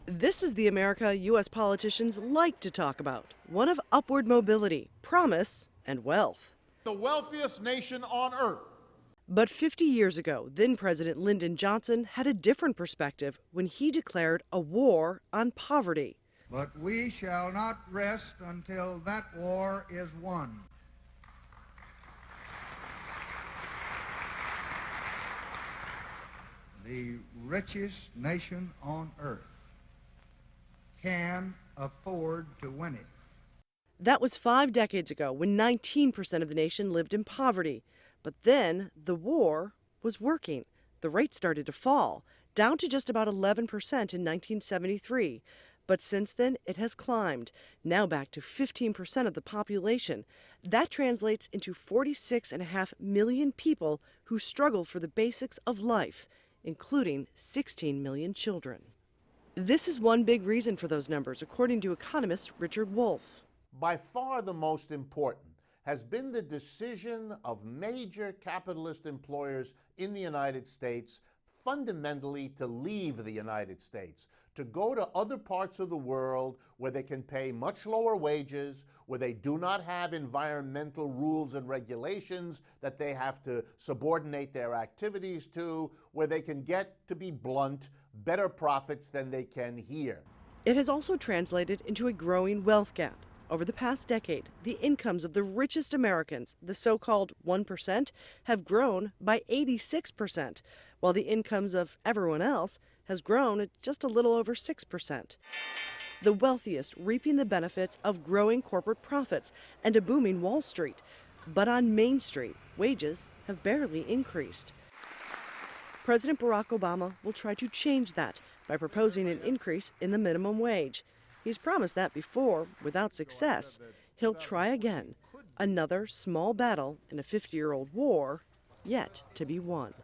This is the America U.S. politicians like to talk about, one of upward mobility, promise, and wealth. The wealthiest nation on earth. But 50 years ago, then President Lyndon Johnson had a different perspective when he declared a war on poverty. But we shall not rest until that war is won. The richest nation on earth can afford to win it. That was 5 decades ago when 19% of the nation lived in poverty. But then the war was working. The rate started to fall, down to just about 11% in 1973. But since then, it has climbed, now back to 15% of the population. That translates into 46.5 million people who struggle for the basics of life, including 16 million children. This is one big reason for those numbers, according to economist Richard Wolff. By far the most important has been the decision of major capitalist employers in the United States fundamentally to leave the United States, to go to other parts of the world where they can pay much lower wages, where they do not have environmental rules and regulations that they have to subordinate their activities to, where they can get, to be blunt, better profits than they can here. It has also translated into a growing wealth gap. Over the past decade, the incomes of the richest Americans, the so-called 1%, have grown by 86%, while the incomes of everyone else has grown at just a little over 6%. The wealthiest reaping the benefits of growing corporate profits and a booming Wall Street. But on Main Street, wages have barely increased. President Barack Obama will try to change that by proposing an increase in the minimum wage. He's promised that before, without success. He'll try again. Another small battle in a 50-year-old war yet to be won.